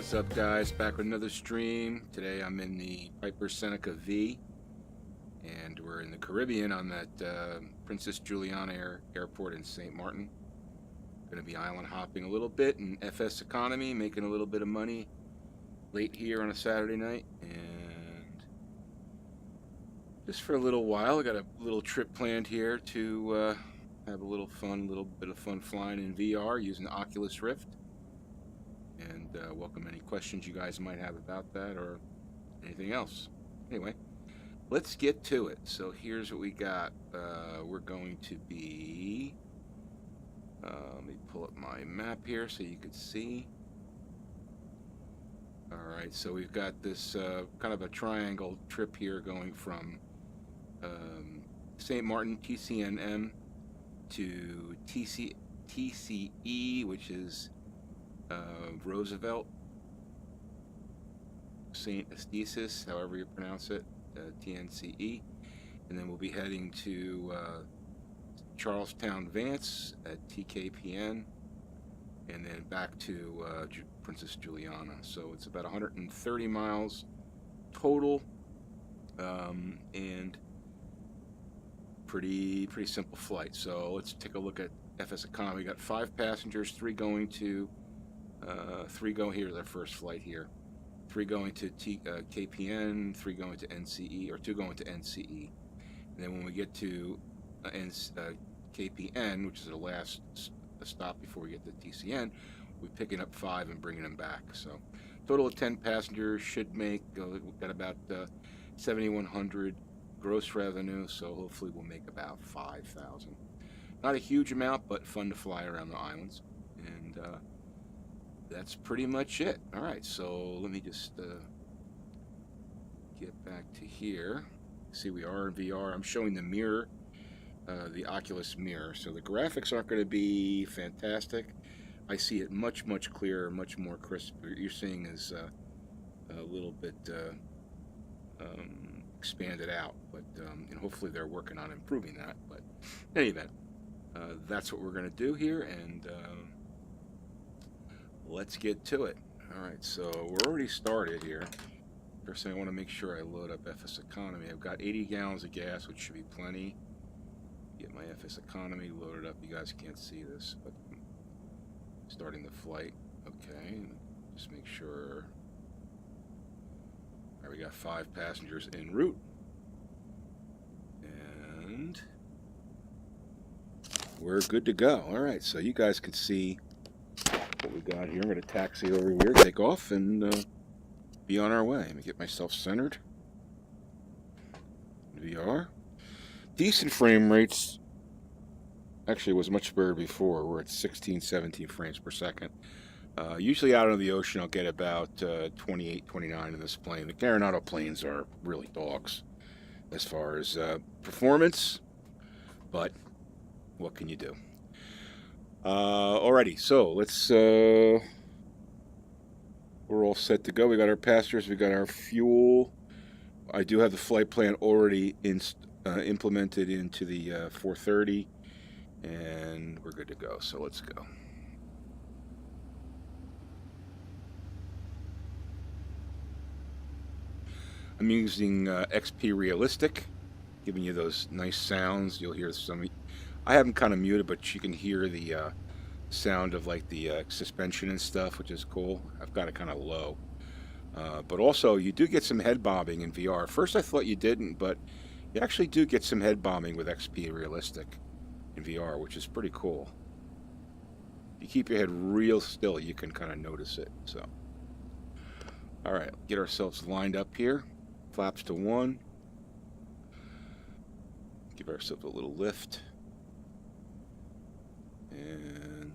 What's up, guys? Back with another stream. Today I'm in the Piper Seneca V, and we're in the Caribbean on that Princess Juliana airport in St. Martin. Going to be island hopping a little bit in FSEconomy, making a little bit of money late here on a Saturday night, and just for a little while. I got a little trip planned here to have a little bit of fun flying in VR using the Oculus Rift. And welcome any questions you guys might have about that or anything else. Anyway, let's get to it. So here's what we got. We're going to be, let me pull up my map here so you can see. All right, so we've got this kind of a triangle trip here going from St. Martin, TNCM, to TCE, which is Roosevelt, St. Estes, however you pronounce it, TNCE, and then we'll be heading to Charlestown Vance at TKPN, and then back to Princess Juliana. So it's about 130 miles total, and pretty simple flight. So let's take a look at FSEconomy. We got 5 passengers, 3 going to 3 go here, their first flight here. 3 going to KPN, 3 going to NCE, or 2 going to NCE. And then when we get to KPN, which is the last stop before we get to TCN, we're picking up 5 and bringing them back. So total of 10 passengers should make, we've got about 7,100 gross revenue, so hopefully we'll make about 5,000. Not a huge amount, but fun to fly around the islands. And that's pretty much it. All right, so let me just get back to here. See, we are in VR. I'm showing the mirror, the Oculus mirror. So the graphics aren't going to be fantastic. I see it much clearer, much more crisp. What you're seeing is a little bit expanded out, but and hopefully they're working on improving that. But in any event, that's what we're going to do here, and let's get to it. All right, so we're already started here. First thing, I want to make sure I load up FSEconomy. I've got 80 gallons of gas, which should be plenty. Get my FSEconomy loaded up. You guys can't see this, but I'm starting the flight. Okay, just make sure. All right, we got 5 passengers en route, and we're good to go. All right, so you guys can see what we got here. I'm going to taxi over here, take off, and be on our way. Let me get myself centered. VR. Decent frame rates. Actually, it was much better before. We're at 16, 17 frames per second. Usually out on the ocean, I'll get about 28, 29 in this plane. The Carenado planes are really dogs as far as performance, but what can you do? Alrighty, so let's, we're all set to go. We got our passengers, we got our fuel. I do have the flight plan already implemented into the 430, and we're good to go, so let's go. I'm using XP Realistic, giving you those nice sounds. You'll hear some. I have them kind of muted, but you can hear the sound of like the suspension and stuff, which is cool. I've got it kind of low. But also, you do get some head bobbing in VR. At first I thought you didn't, but you actually do get some head bobbing with XP Realistic in VR, which is pretty cool. If you keep your head real still, you can kind of notice it. So, all right, get ourselves lined up here. Flaps to 1. Give ourselves a little lift. And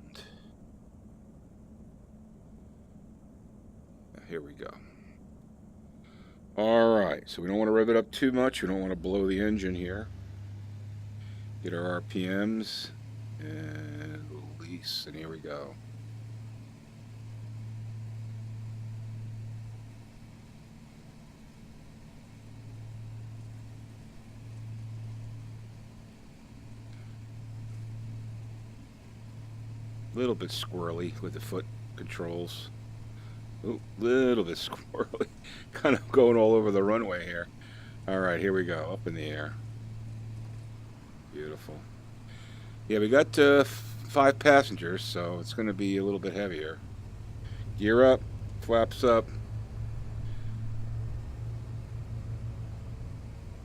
here we go. All right, so we don't want to rev it up too much. We don't want to blow the engine here. Get our RPMs and release, and here we go. A little bit squirrely with the foot controls. Ooh, little bit squirrely. Kind of going all over the runway here. All right, here we go. Up in the air. Beautiful. Yeah, we got 5 passengers, so it's going to be a little bit heavier. Gear up, flaps up.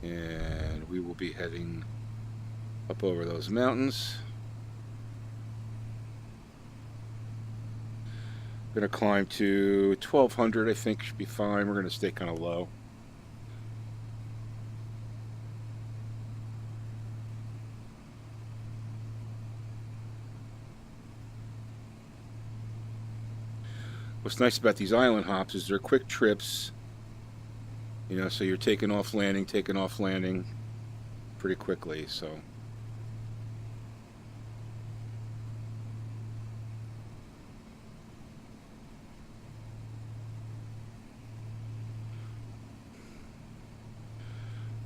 And we will be heading up over those mountains. Gonna climb to 1200, I think should be fine. We're gonna stay kind of low. What's nice about these island hops is they're quick trips. You know, so you're taking off landing pretty quickly, so.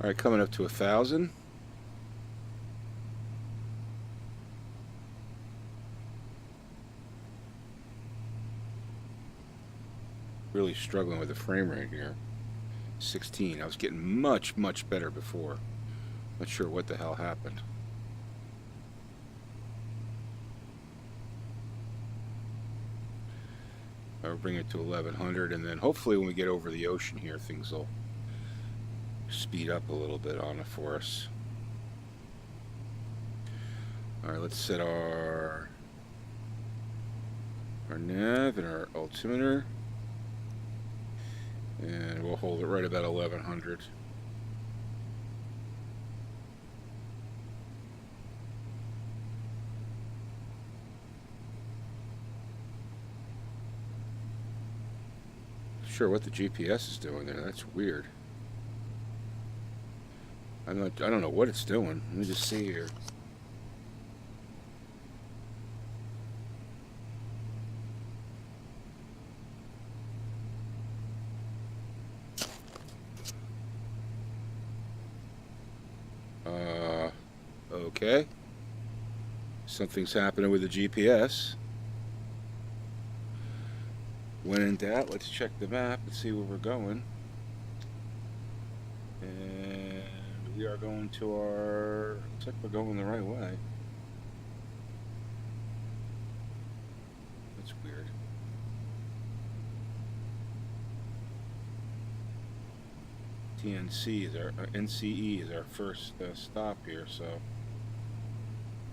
All right, coming up to 1,000. Really struggling with the frame rate here. 16. I was getting much better before. Not sure what the hell happened. I'll bring it to 1100, and then hopefully when we get over the ocean here, things will speed up a little bit on it for us. All right, let's set our nav and our altimeter, and we'll hold it right about 1100. Sure what the GPS is doing there. That's weird. I don't know what it's doing. Let me just see here. Okay. Something's happening with the GPS. When in doubt, let's check the map and see where we're going. And we are going to our... Looks like we're going the right way. That's weird. NCE is our first stop here, so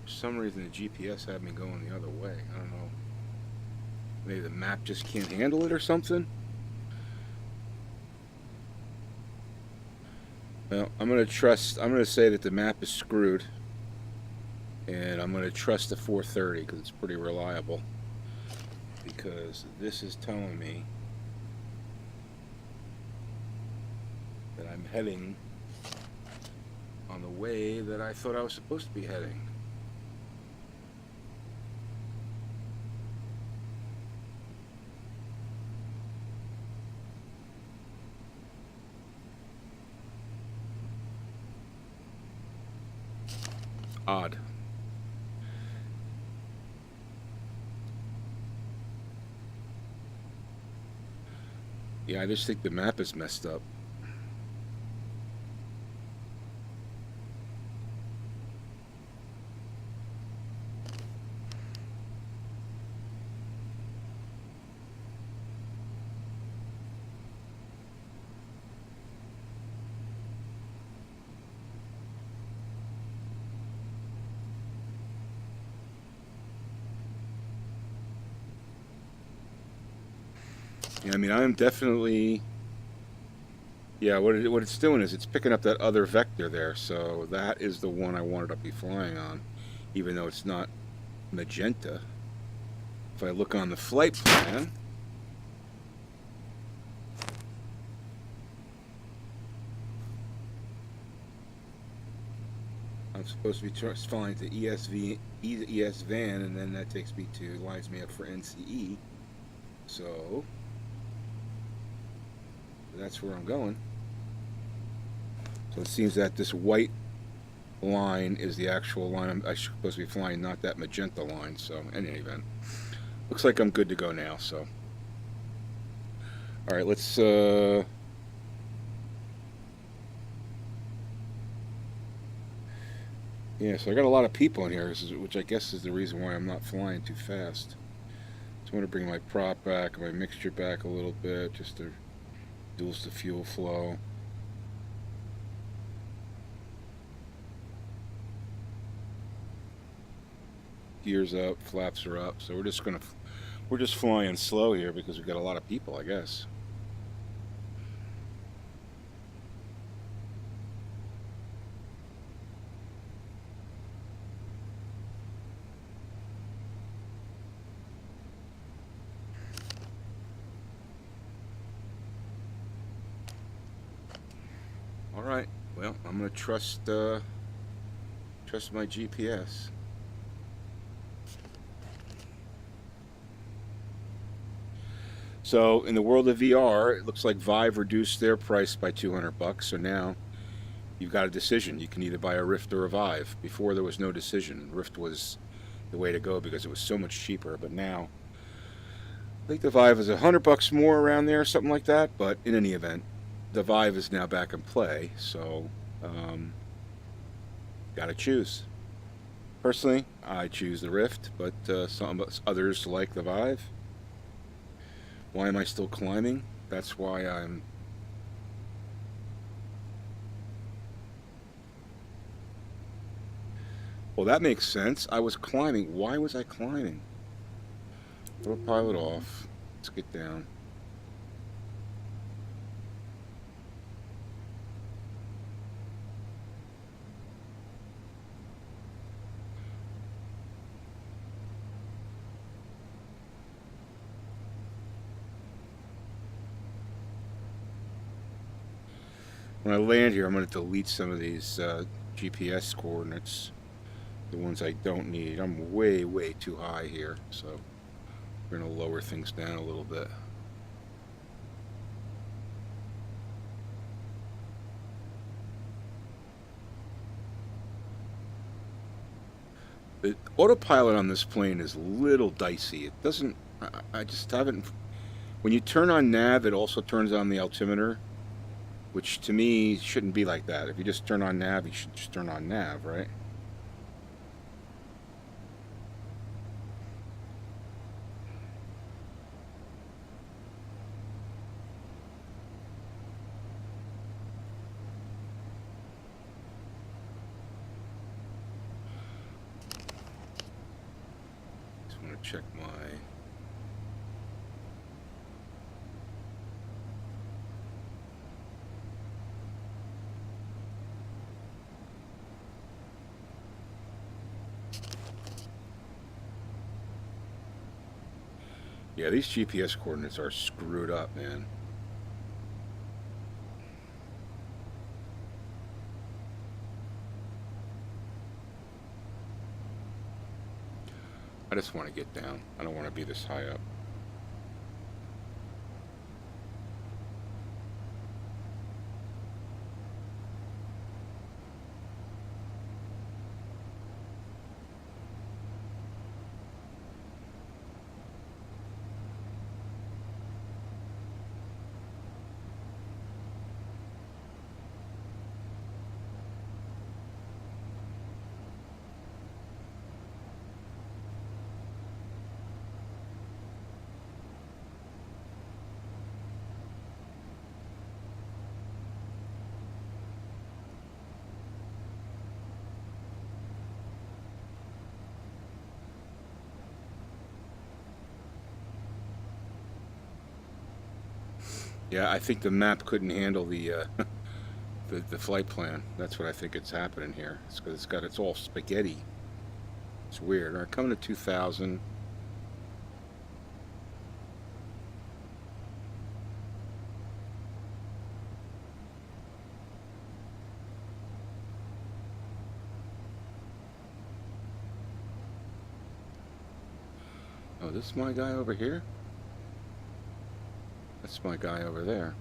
for some reason the GPS had me going the other way. I don't know. Maybe the map just can't handle it or something. Well, I'm going to say that the map is screwed, and I'm going to trust the 430 because it's pretty reliable, because this is telling me that I'm heading on the way that I thought I was supposed to be heading. Odd. Yeah, I just think the map is messed up. Yeah, I mean, I'm definitely... Yeah, what it's doing is it's picking up that other vector there, so that is the one I wanted to be flying on, even though it's not magenta. If I look on the flight plan... I'm supposed to be flying to ES van, and then that takes me to, lines me up for NCE. So that's where I'm going. So it seems that this white line is the actual line I'm supposed to be flying, not that magenta line. So in any event, looks like I'm good to go now. So All right, let's yeah, so I got a lot of people in here, which I guess is the reason why I'm not flying too fast. So I want to bring my prop back, my mixture back a little bit, just to reduce the fuel flow. Gears up, flaps are up, so we're just flying slow here because we've got a lot of people, I guess. All right, well, I'm gonna trust my GPS. So in the world of VR, it looks like Vive reduced their price by $200. So now you've got a decision. You can either buy a Rift or a Vive. Before there was no decision. Rift was the way to go because it was so much cheaper. But now I think the Vive is $100 more around there, something like that. But in any event, the Vive is now back in play. So gotta choose. Personally, I choose the Rift, but some others like the Vive. Why am I still climbing? That's why I'm... Well, that makes sense. I was climbing. Why was I climbing? Autopilot off. Let's get down. When I land here, I'm going to delete some of these GPS coordinates, the ones I don't need. I'm way, way too high here, so we're going to lower things down a little bit. The autopilot on this plane is a little dicey. It doesn't... I just haven't... When you turn on nav, it also turns on the altimeter, which to me shouldn't be like that. If you just turn on nav, you should just turn on nav, right? Just want to check my... Yeah, these GPS coordinates are screwed up, man. I just want to get down. I don't want to be this high up. Yeah, I think the map couldn't handle the the flight plan. That's what I think it's happening here. It's because it's all spaghetti. It's weird. All right, coming to 2,000. Oh, this is my guy over here? That's my guy over there.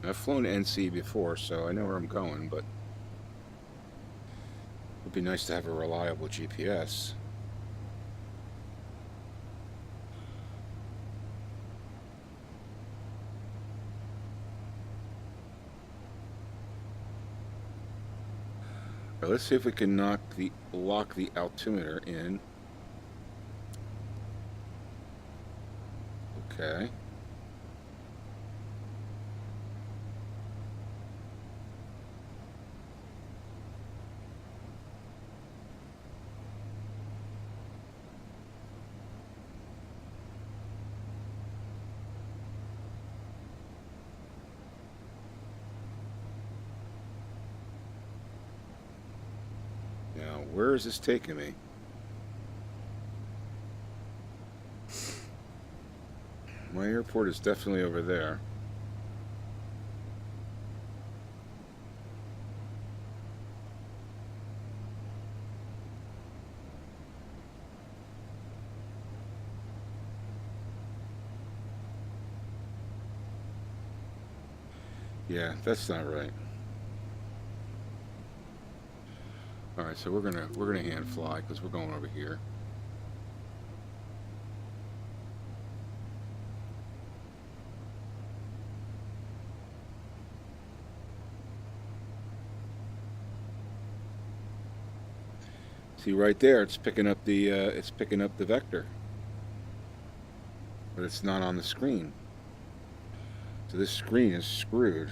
I've flown NC before, so I know where I'm going, but it would be nice to have a reliable GPS. Let's see if we can lock the altimeter in. Okay. Now, where is this taking me? My airport is definitely over there. Yeah, that's not right. All right, so we're gonna hand fly because we're going over here. See right there, it's picking up the vector, but it's not on the screen. So this screen is screwed.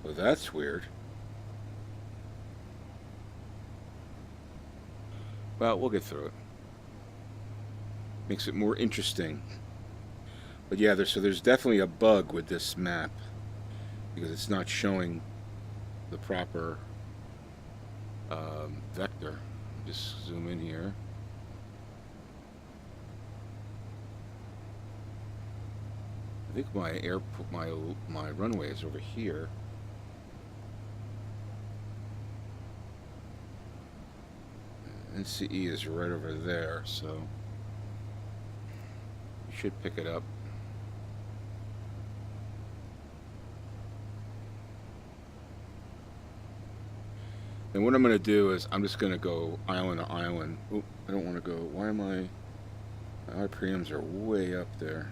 Well, that's weird. Well, we'll get through it. Makes it more interesting. But yeah, there's definitely a bug with this map because it's not showing the proper vector. Just zoom in here. I think my runway is over here. NCE is right over there, so you should pick it up. And what I'm going to do is I'm just going to go island to island. Oop, I don't want to go. Why am my preams are way up there.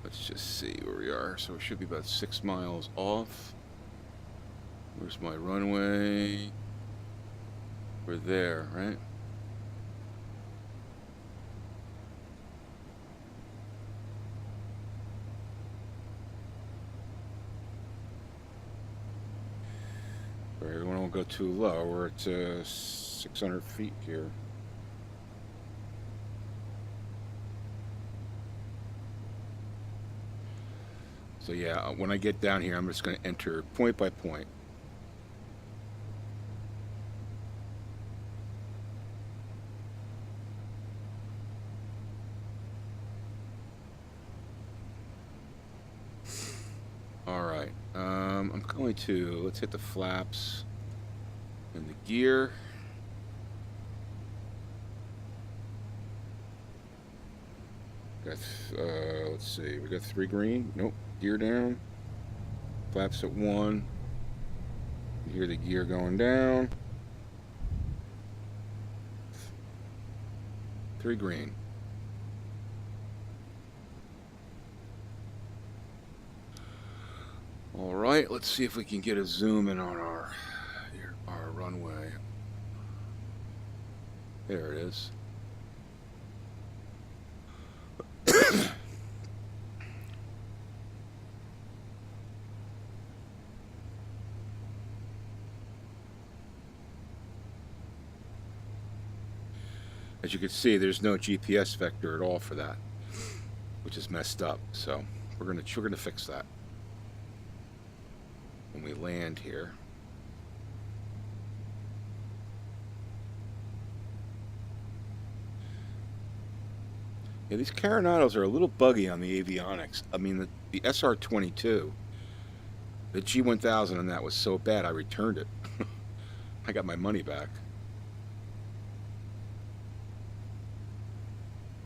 Let's just see where we are. So we should be about 6 miles off. Where's my runway? We're there, right? All right, we won't go too low. We're at 600 feet here. So yeah, when I get down here, I'm just going to enter point by point. All right, I'm going to, let's hit the flaps and the gear. Got, let's see, we got 3 green. Nope. Gear down, flaps at 1. You hear the gear going down. 3 green. All right, let's see if we can get a zoom in on our runway. There it is. As you can see, there's no GPS vector at all for that, which is messed up. So we're gonna fix that when we land here. Yeah, these Carenados are a little buggy on the avionics. I mean, the SR22, the G1000 on that was so bad I returned it. I got my money back.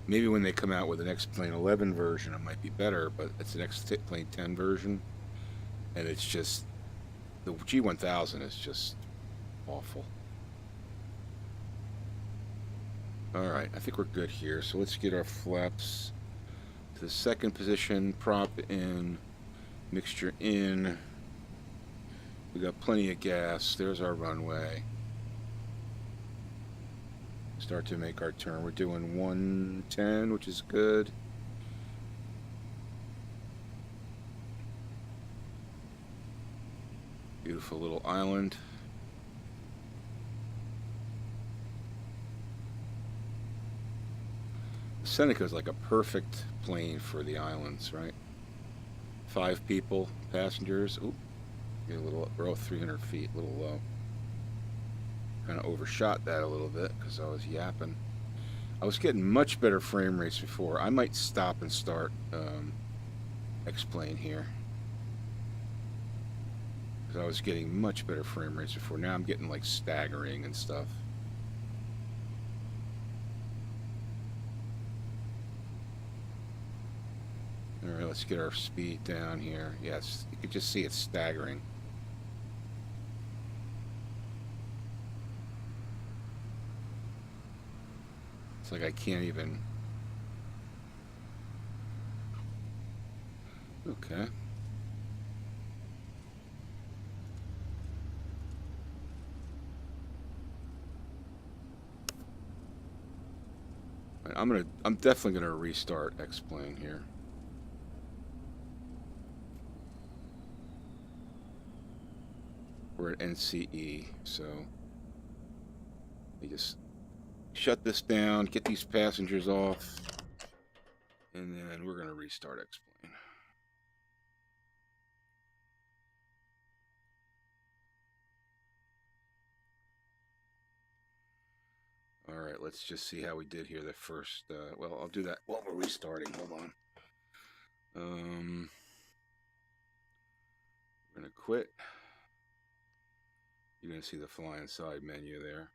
Maybe when they come out with an XP11 version, it might be better, but it's an XP10 version, and it's just, the G1000 is just awful. Alright, I think we're good here, so let's get our flaps to the second position, prop in, mixture in. We got plenty of gas. There's our runway. Start to make our turn. We're doing 110, which is good. Beautiful little island. Seneca is like a perfect plane for the islands, right? 5 people, passengers. Oop, get a little, we're all 300 feet, a little low. Kind of overshot that a little bit because I was yapping. I was getting much better frame rates before. I might stop and start X-plane here. Because I was getting much better frame rates before. Now I'm getting like staggering and stuff. Alright, let's get our speed down here. Yes, you can just see it's staggering. It's like I can't even... Okay. I'm definitely gonna restart X-plane here. We're at NCE, so we just shut this down, get these passengers off, and then we're gonna restart X-plane. Alright, let's just see how we did here the first, well, I'll do that while we're restarting. Hold on. We're gonna quit. You're gonna see the fly inside menu there.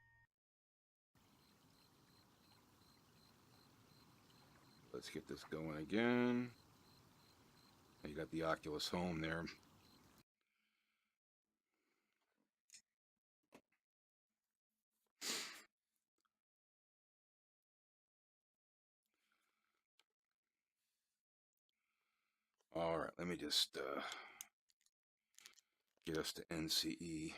Let's get this going again. You got the Oculus Home there. Alright, let me just get us to NCE.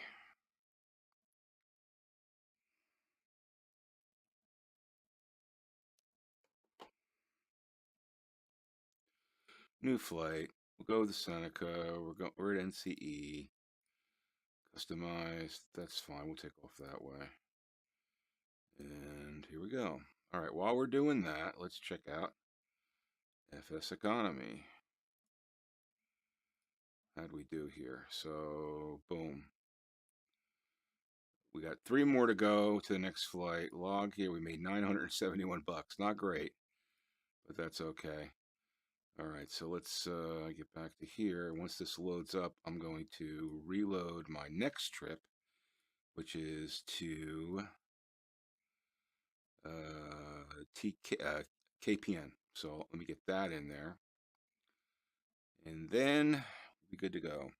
New flight. We'll go to Seneca. We're at NCE. Customized. That's fine. We'll take off that way. And here we go. Alright, while we're doing that, let's check out FSEconomy. How'd we do here? So, boom. We got 3 more to go to the next flight. Log here, we made 971 bucks. Not great, but that's okay. Alright, so let's get back to here. Once this loads up, I'm going to reload my next trip, which is to KPN. So let me get that in there. And then we'll be good to go.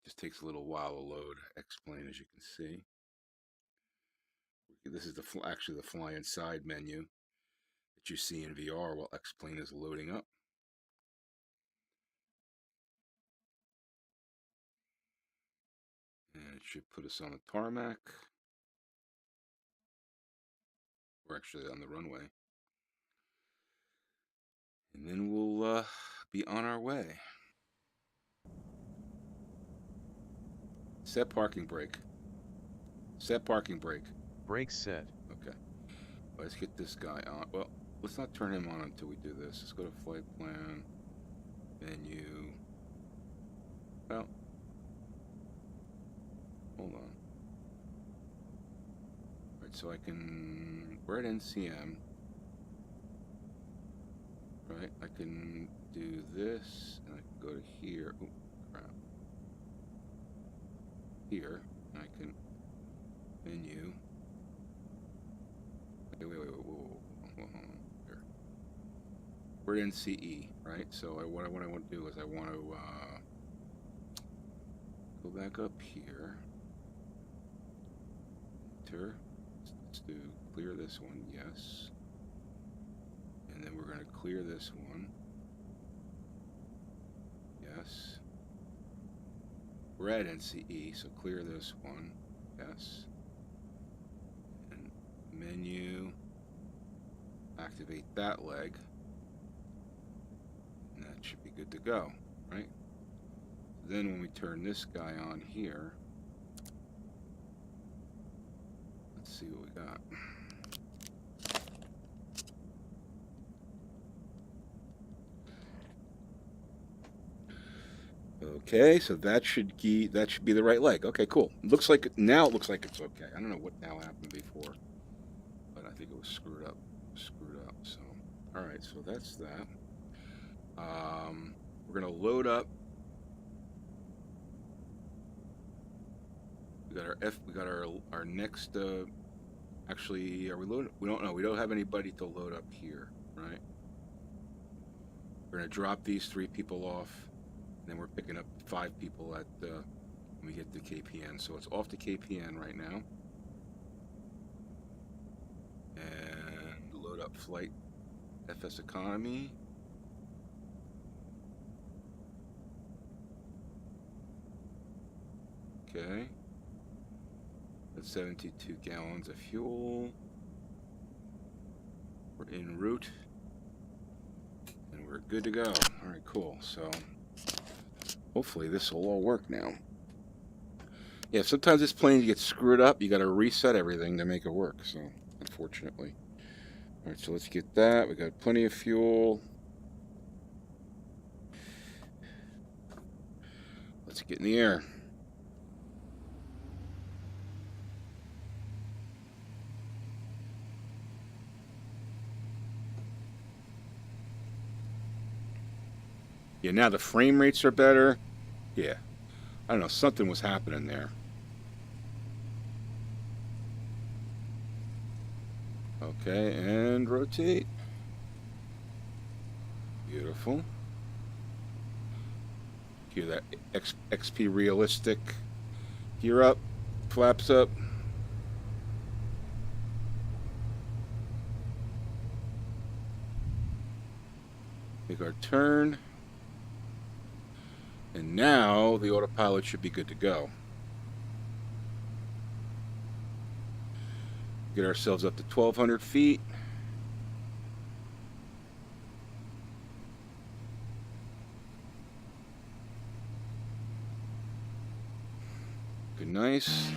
Just takes a little while to load X-plane, as you can see. This is actually the fly inside menu that you see in VR while X-plane is loading up. And it should put us on the tarmac. We're actually on the runway. And then we'll be on our way. Set parking brake. Set parking brake. Brakes set. Okay. Let's get this guy on. Well, let's not turn him on until we do this. Let's go to flight plan, menu. Well, hold on. All right, so I can. We're at NCM. Right, I can do this, and I can go to here. Oh, crap. Here, and I can menu. Wait, whoa. Here. We're in CE, right? So what I want to do is I want to go back up here. Enter. Let's do clear this one, yes. And then we're going to clear this one. Yes. We're at NCE, so clear this one. Yes. And menu. Activate that leg. And that should be good to go, right? Then when we turn this guy on here, let's see what we got. Okay, so that should be the right leg. Okay, cool. Looks like now it looks like it's okay. I don't know what now happened before, but I think it was screwed up. So, all right, so that's that. We're gonna load up. We got our next. Actually, are we loaded? We don't know. We don't have anybody to load up here, right? We're gonna drop these 3 people off. And then we're picking up 5 people at when we get to KPN. So it's off to KPN right now. And load up flight FSEconomy. Okay. That's 72 gallons of fuel. We're en route. And we're good to go. All right, cool. So hopefully this will all work now. Yeah, sometimes this plane gets screwed up. You got to reset everything to make it work. So, unfortunately. All right, so let's get that. We got plenty of fuel. Let's get in the air. Yeah, now the frame rates are better. Yeah. I don't know, something was happening there. Okay, and rotate. Beautiful. Hear that XP realistic. Gear up, flaps up. Make our turn. And now the autopilot should be good to go. Get ourselves up to 1,200 feet. Good, nice.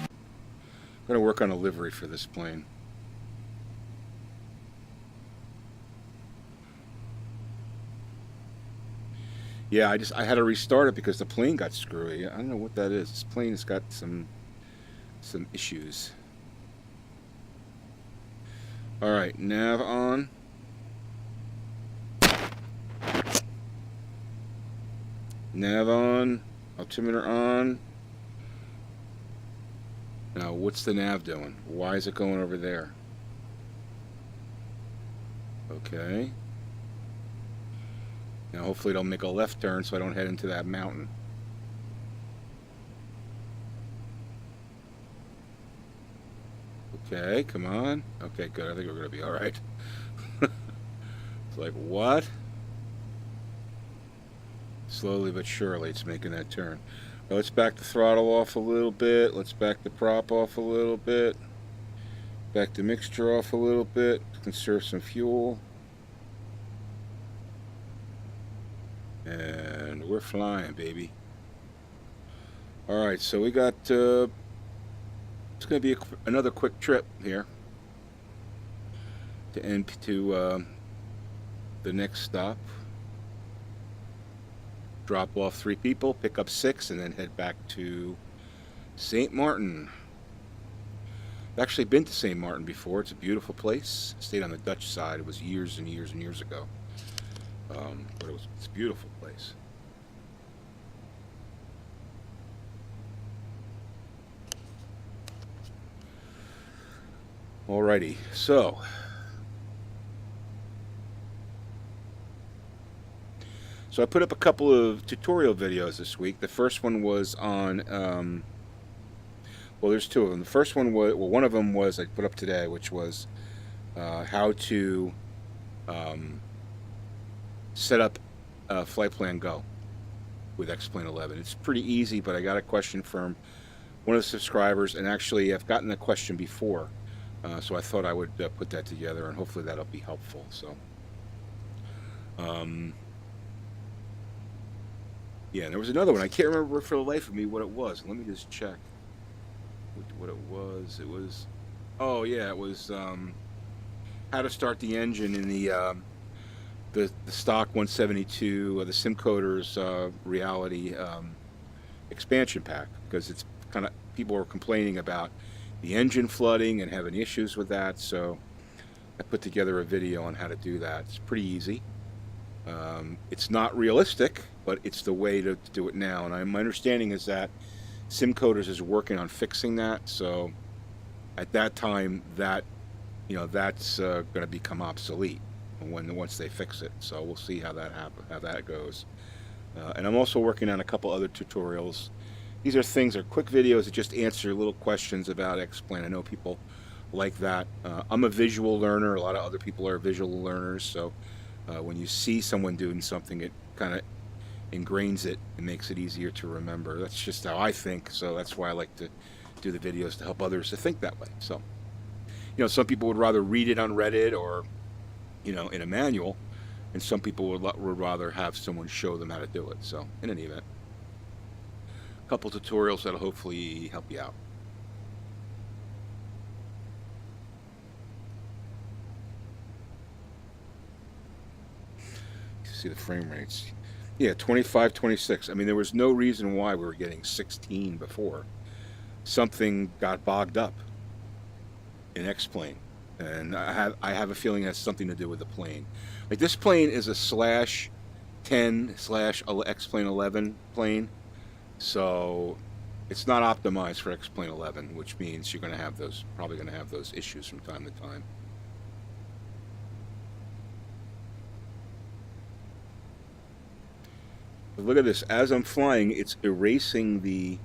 I'm gonna work on a livery for this plane. Yeah, I had to restart it because the plane got screwy. I don't know what that is. This plane has got some issues. All right, nav on. Nav on. Altimeter on. Now, what's the nav doing? Why is it going over there? Okay. Now, hopefully it'll make a left turn so I don't head into that mountain. Okay, come on. Okay, good. I think we're going to be all right. It's like, what? Slowly but surely it's making that turn. Now, let's back the throttle off a little bit. Let's back the prop off a little bit. Back the mixture off a little bit. Conserve some fuel. And we're flying, baby. All right, so we got, it's going to be another quick trip here to the next stop. Drop off 3 people, pick up 6, and then head back to St. Maarten. I've actually been to St. Maarten before. It's a beautiful place. I stayed on the Dutch side. It was years and years and years ago. But it's a beautiful place. Alrighty, so I put up a couple of tutorial videos this week. The first one was on, well, there's 2 of them. The first one was, well, one of them was I put up today, which was how to set up Flight Plan Go with XP11. It's pretty easy, but I got a question from one of the subscribers, and actually I've gotten a question before, so I thought I would put that together, and hopefully that'll be helpful. So, yeah, there was another one. I can't remember for the life of me what it was. Let me just check what it was. It was, oh yeah, it was how to start the engine in the stock 172 the SimCoders Reality expansion pack, because it's kind of, people were complaining about the engine flooding and having issues with that, so I put together a video on how to do that. It's pretty easy. It's not realistic, but it's the way to do it now, and my understanding is that SimCoders is working on fixing that, so at that time that, you know, that's going to become obsolete once they fix it. So we'll see how that goes. And I'm also working on a couple other tutorials. These are quick videos that just answer little questions about X-Plane. I know people like that. I'm a visual learner. A lot of other people are visual learners. So when you see someone doing something, it kind of ingrains it and makes it easier to remember. That's just how I think. So that's why I like to do the videos, to help others to think that way. So, you know, some people would rather read it on Reddit or, you know, in a manual, and some people would rather have someone show them how to do it. So in any event, a couple tutorials that'll hopefully help you out. See the frame rates. Yeah, 25, 26. I mean, there was no reason why we were getting 16 before. Something got bogged up in X-Plane, and I have a feeling it has something to do with the plane. Like, this plane is a /10/X-Plane 11 plane, so it's not optimized for X-Plane 11, which means you're going to have those, probably going to have those issues from time to time. But look at this. As I'm flying, it's erasing the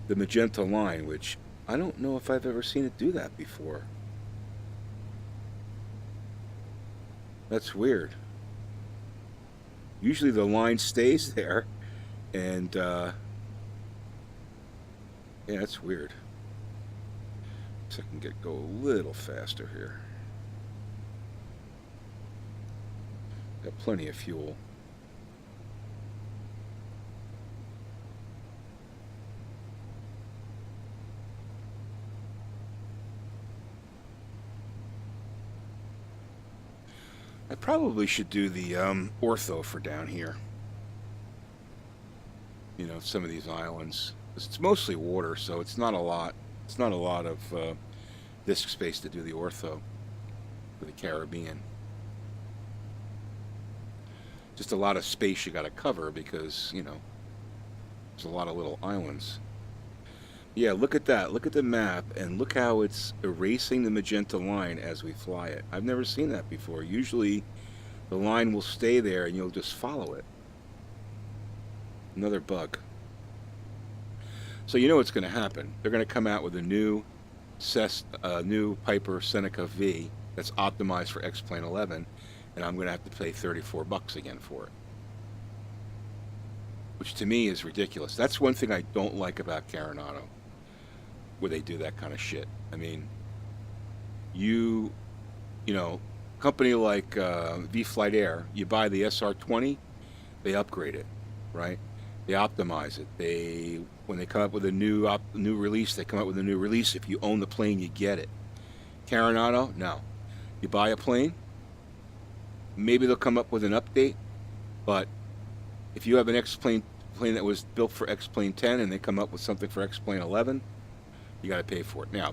magenta line, which I don't know if I've ever seen it do that before. That's weird. Usually the line stays there, and yeah, that's weird. So I can go a little faster here. Got plenty of fuel. I probably should do the ortho for down here. You know, some of these islands. It's mostly water, so it's not a lot. It's not a lot of disk space to do the ortho for the Caribbean. Just a lot of space you got to cover because, you know, there's a lot of little islands. Yeah, look at that. Look at the map, and look how it's erasing the magenta line as we fly it. I've never seen that before. Usually the line will stay there and you'll just follow it. Another bug. So you know what's going to happen. They're going to come out with a new Piper Seneca V that's optimized for X-Plane 11, and I'm going to have to pay $34 again for it. Which to me is ridiculous. That's one thing I don't like about Carenado, where they do that kind of shit. I mean, you know, company like V-Flight Air, you buy the SR20, they upgrade it, right? They optimize it. When they come up with a new release, they come up with a new release. If you own the plane, you get it. Carenado, no. You buy a plane, maybe they'll come up with an update, but if you have an plane that was built for X-Plane 10 and they come up with something for X-Plane 11, you got to pay for it. Now, I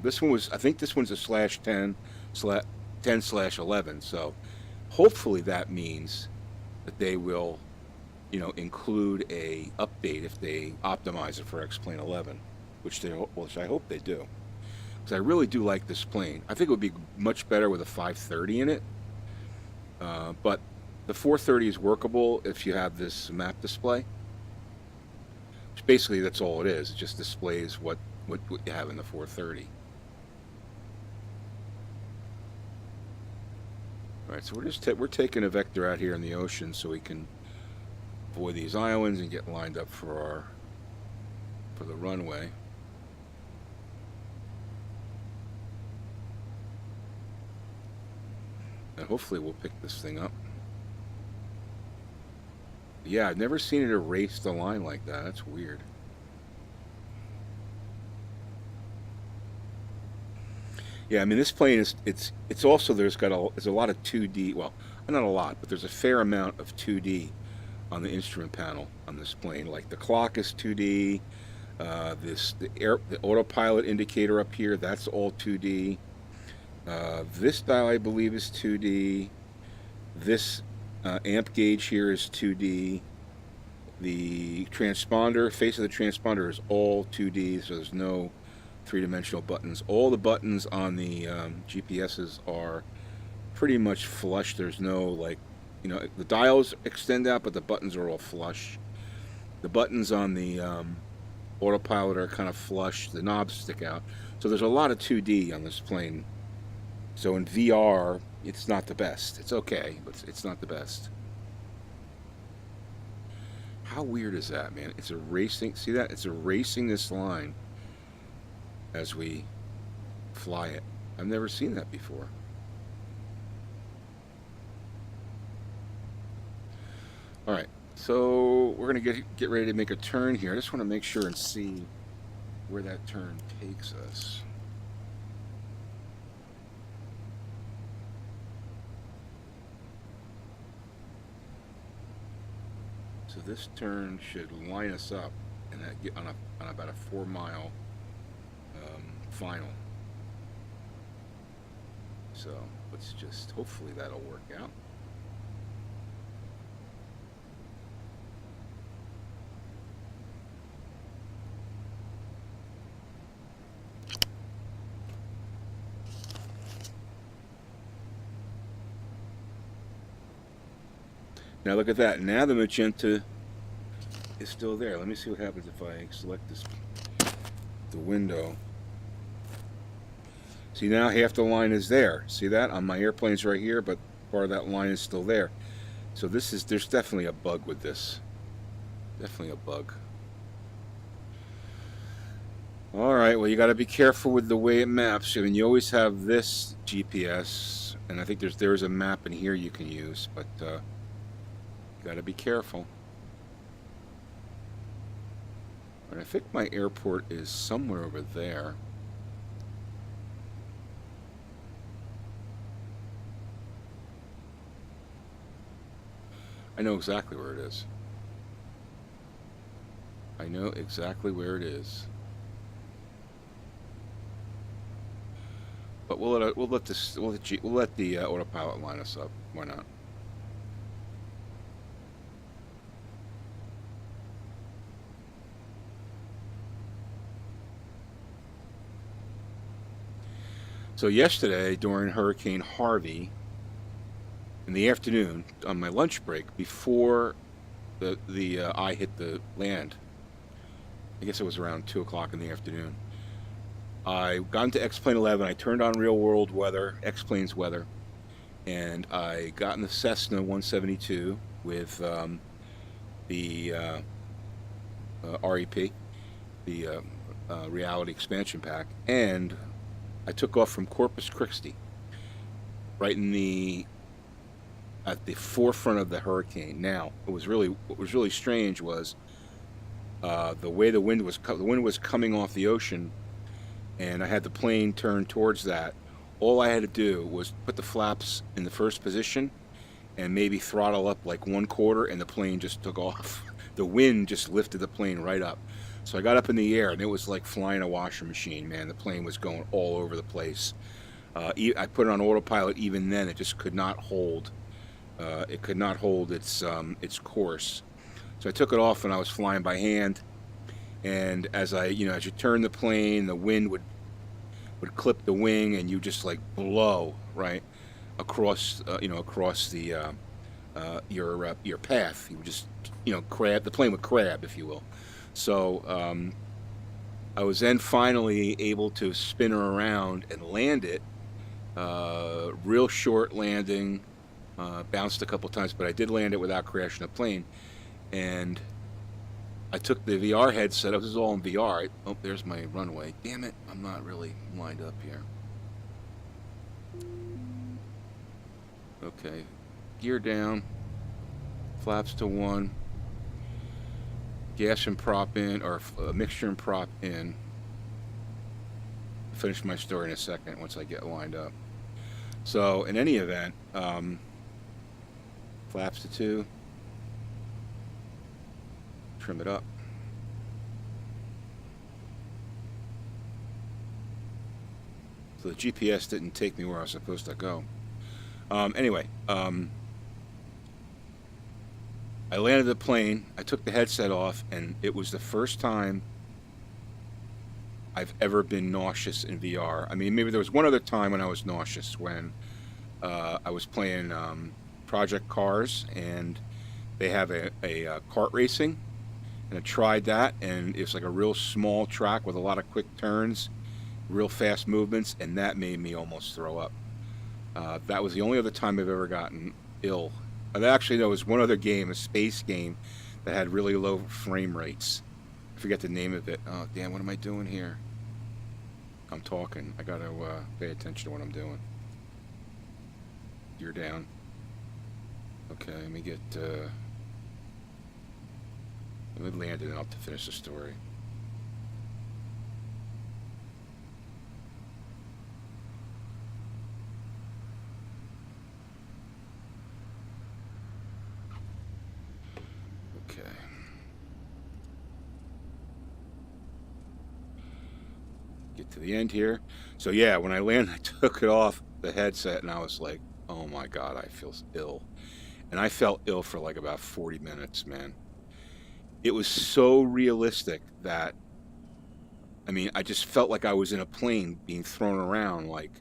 think this one's a /10/11, so hopefully that means that they will, include a update if they optimize it for X-Plane 11, which I hope they do. Because I really do like this plane. I think it would be much better with a 530 in it, but the 430 is workable if you have this map display. Which basically that's all it is. It just displays what you have in the 430. All right, so we're taking a vector out here in the ocean so we can avoid these islands and get lined up for the runway. And hopefully we'll pick this thing up. Yeah, I've never seen it erase the line like that. That's weird. Yeah, I mean this plane is it's also there's a lot of 2D. Well, not a lot, but there's a fair amount of 2D on the instrument panel on this plane. Like the clock is 2D. The autopilot indicator up here, that's all 2D. This dial I believe is 2D. This amp gauge here is 2D. The transponder, face of the transponder is all 2D, so there's no three-dimensional buttons. All the buttons on the GPSs are pretty much flush. There's no the dials extend out, but the buttons are all flush. The buttons on the autopilot are kind of flush. The knobs stick out. So there's a lot of 2D on this plane. So in VR, it's not the best. It's okay, but it's not the best. How weird is that, man? It's erasing. See that? It's erasing this line as we fly it. I've never seen that before. All right, so we're gonna get ready to make a turn here. I just want to make sure and see where that turn takes us. So this turn should line us up and get on about a 4-mile final. So let's just hopefully that'll work out. Now look at that. Now the magenta is still there. Let me see what happens if I select the window. See, now half the line is there. See that? On my airplane's right here, but part of that line is still there. So there's definitely a bug with this. Definitely a bug. All right, well, you got to be careful with the way it maps. I mean, you always have this GPS, and I think there's a map in here you can use, but you got to be careful. And I think my airport is somewhere over there. I know exactly where it is. I know exactly where it is. But we'll let the autopilot line us up. Why not? So yesterday during Hurricane Harvey, in the afternoon on my lunch break before I hit the land, I guess it was around 2 o'clock in the afternoon, I got into X-Plane 11, I turned on real world weather, X-Plane's weather, and I got in the Cessna 172 with the REP, the Reality Expansion Pack, and I took off from Corpus Christi, right in the at the forefront of the hurricane. Now, what was really strange was the way the wind was coming off the ocean, and I had the plane turned towards that. All I had to do was put the flaps in the first position and maybe throttle up like 1/4, and the plane just took off. The wind just lifted the plane right up. So I got up in the air, and it was like flying a washing machine, man. The plane was going all over the place. I put it on autopilot. Even then, it just could not hold. It could not hold its course. So I took it off, and I was flying by hand. And as as you turn the plane, the wind would clip the wing, and you just like blow right across, across the your path. You would just, crab. The plane would crab, if you will. So I was then finally able to spin her around and land it. Real short landing, bounced a couple times, but I did land it without crashing the plane. And I took the VR headset. This is all in VR. Oh, there's my runway. Damn it, I'm not really lined up here. Okay, gear down, flaps to 1, gas and prop in, or mixture and prop in. I'll finish my story in a second once I get lined up. So in any event, flaps to 2, trim it up. So the GPS didn't take me where I was supposed to go. Anyway, I landed the plane, I took the headset off, and it was the first time I've ever been nauseous in VR. I mean, maybe there was one other time when I was nauseous, when I was playing Project Cars, and they have a kart racing, and I tried that, and it's like a real small track with a lot of quick turns, real fast movements, and that made me almost throw up. That was the only other time I've ever gotten ill. And actually, there was one other game, a space game, that had really low frame rates. I forget the name of it. Oh, damn, what am I doing here? I'm talking. I gotta pay attention to what I'm doing. You're down. Okay, let me get... let me land it and I'll finish the story. Get to the end here. So yeah, when I landed, I took it off the headset and I was like, oh my God, I feel ill. And I felt ill for like about 40 minutes, man. It was so realistic that, I mean, I just felt like I was in a plane being thrown around, like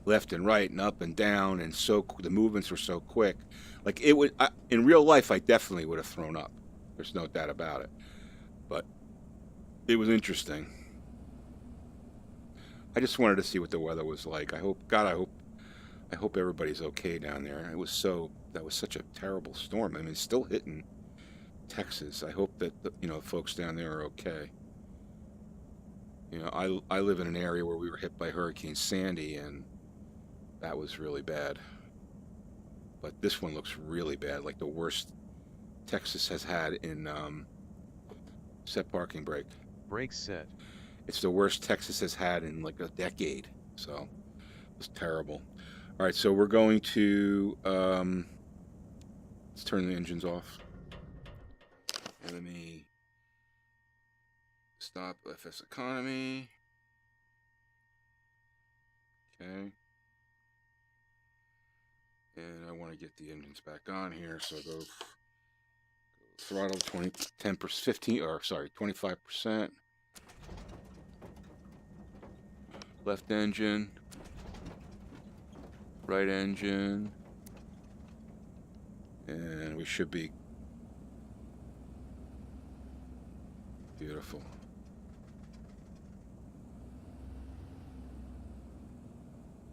left and right and up and down, and so the movements were so quick. Like it would, in real life, I definitely would have thrown up. There's no doubt about it. But it was interesting. I just wanted to see what the weather was like. I hope everybody's okay down there. That was such a terrible storm. I mean, it's still hitting Texas. I hope that folks down there are okay. I live in an area where we were hit by Hurricane Sandy, and that was really bad. But this one looks really bad, like the worst Texas has had in set parking brake. Brakes set. It's the worst Texas has had in like a decade. So it was terrible. All right, so we're going to let's turn the engines off. And let me stop FSEconomy. Okay. And I want to get the engines back on here, so go throttle 25%. Left engine, right engine, and we should be beautiful.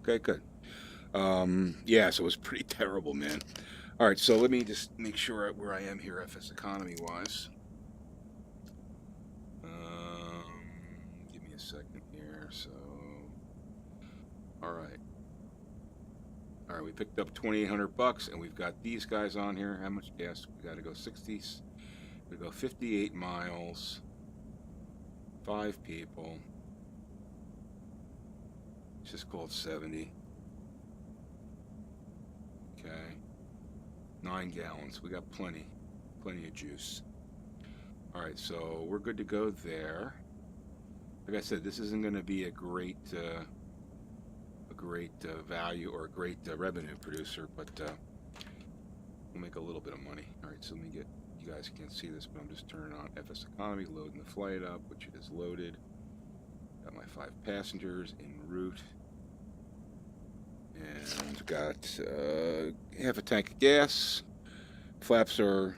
Okay, good. Yeah, so it was pretty terrible, man. All right, so let me just make sure where I am here, FSEconomy wise. Give me a second here. So, all right. All right, we picked up $2,800, and we've got these guys on here. How much gas? We got to go 60. We go 58 miles. 5 people. Let's just call it 70. Okay. 9 gallons. We got plenty of juice. All right, so we're good to go there. Like I said, this isn't going to be a great value or a great revenue producer, but we'll make a little bit of money. All right, so let me get, you guys can't see this, but I'm just turning on FSEconomy, loading the flight up, which it is loaded. Got my 5 passengers en route, and got half a tank of gas. Flaps are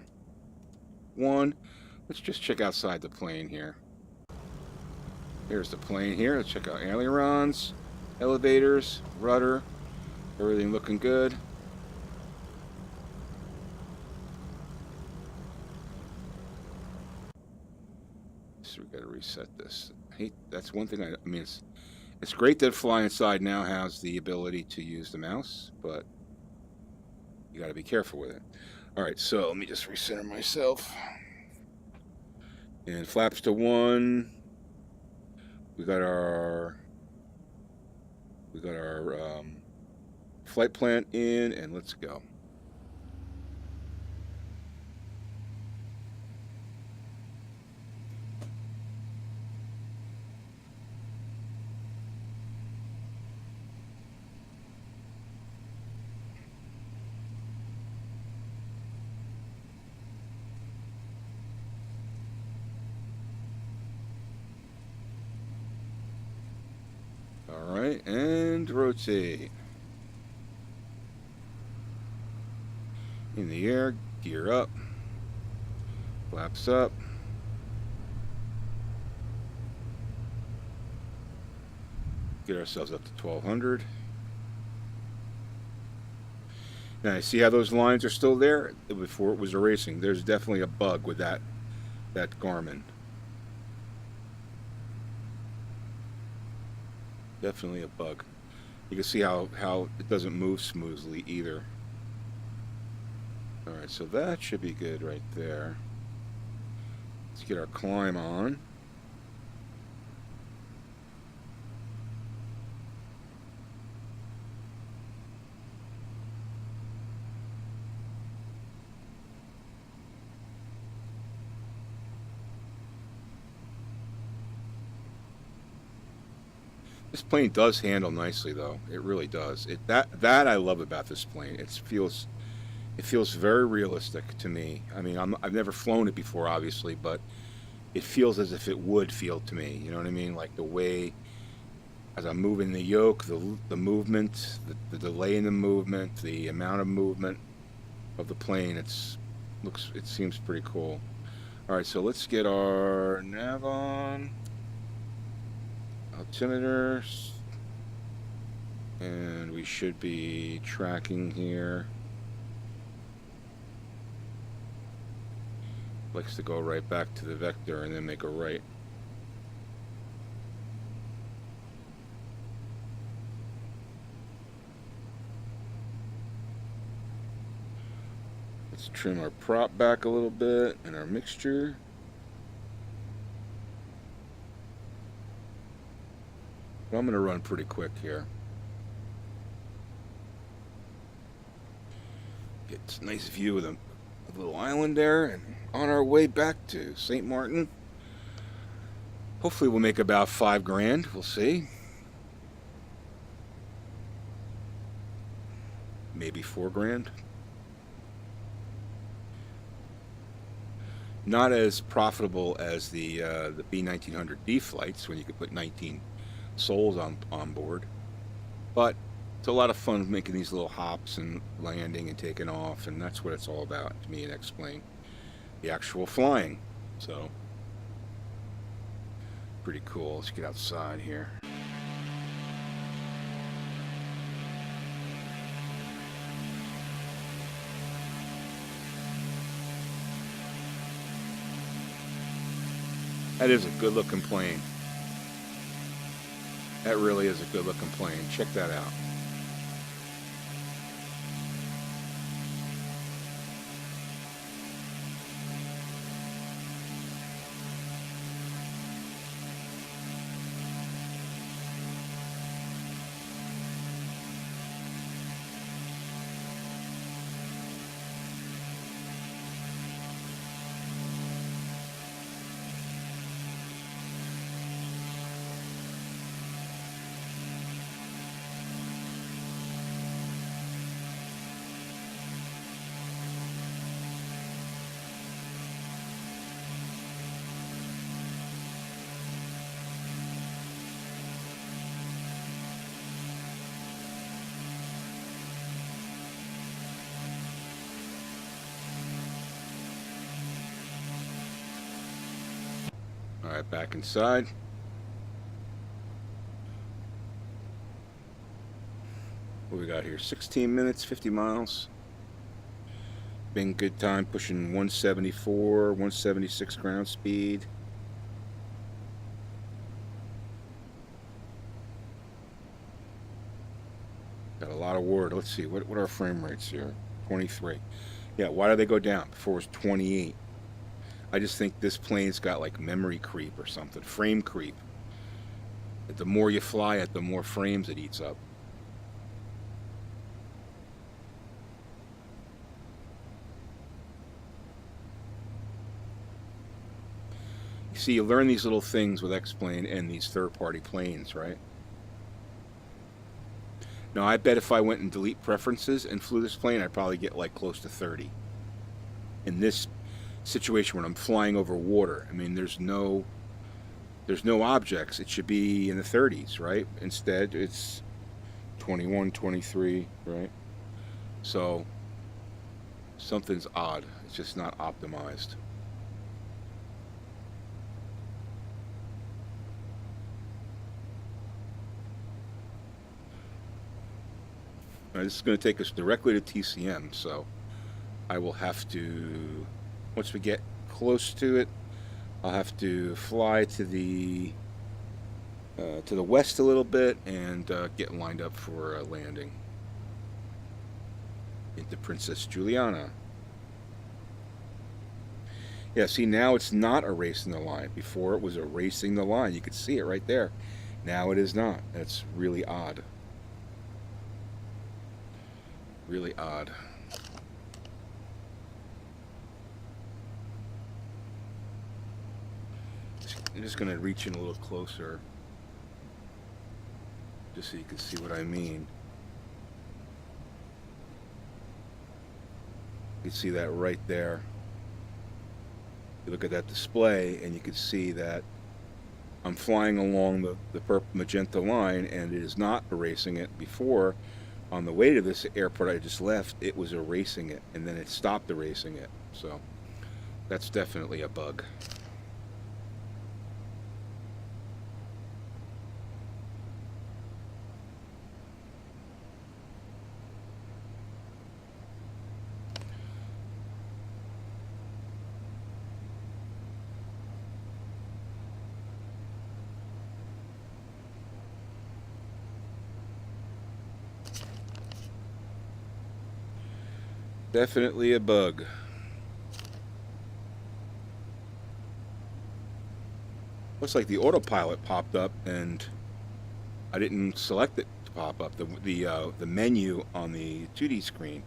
1. Let's just check outside the plane here. Here's the plane here. Let's check out ailerons, elevators, rudder, everything looking good. So we got to reset this. That's one thing I mean, it's great that FlyInside now has the ability to use the mouse, but you got to be careful with it. All right, so let me just recenter myself. And flaps to 1. We got our flight plan in, and let's go. All right, and rotate. In the air, gear up, flaps up. Get ourselves up to 1200. Now, you see how those lines are still there? Before it was erasing. There's definitely a bug with that Garmin. Definitely a bug. You can see how it doesn't move smoothly either. Alright, so that should be good right there. Let's get our climb on. This plane does handle nicely, though. It really does. That I love about this plane. It feels very realistic to me. I mean, I've never flown it before, obviously, but it feels as if it would feel to me. You know what I mean? Like the way, as I'm moving the yoke, the movement, the delay in the movement, the amount of movement of the plane. It seems pretty cool. All right, so let's get our nav on. Altimeters, and we should be tracking here. Likes to go right back to the vector and then make a right. Let's trim our prop back a little bit and our mixture. I'm going to run pretty quick here. Get a nice view of the little island there, and on our way back to St. Maarten. Hopefully we'll make about $5,000. We'll see. Maybe $4,000. Not as profitable as the B1900D flights when you could put 19 souls on board, but it's a lot of fun making these little hops and landing and taking off, and that's what it's all about to me and X-Plane, the actual flying. So pretty cool. Let's get outside here. That is a good looking plane. That really is a good looking plane. Check that out. Alright, back inside. What we got here? 16 minutes, 50 miles. Been good time, pushing 174, 176 ground speed. Got a lot of water. Let's see, what are our frame rates here? 23. Yeah, why do they go down? Before it was 28. I just think this plane's got like memory creep or something, frame creep. The more you fly it, the more frames it eats up. You see, you learn these little things with X-Plane and these third-party planes, right? Now, I bet if I went and delete preferences and flew this plane, I'd probably get like close to 30. In this situation when I'm flying over water, I mean, there's no objects. It should be in the 30s, right? Instead, it's 21, 23, right? So something's odd. It's just not optimized. All right, this is going to take us directly to TCM, so I will have to, once we get close to it, I'll have to fly to the west a little bit and get lined up for a landing into Princess Juliana. Yeah, see, now it's not erasing the line. Before it was erasing the line. You could see it right there. Now it is not. That's really odd. Really odd. I'm just going to reach in a little closer just so you can see what I mean. You can see that right there. You look at that display and you can see that I'm flying along the purple magenta line and it is not erasing it. Before, on the way to this airport I just left, it was erasing it and then it stopped erasing it. So that's definitely a bug. Definitely a bug. Looks like the autopilot popped up and I didn't select it to pop up. The menu on the 2D screen.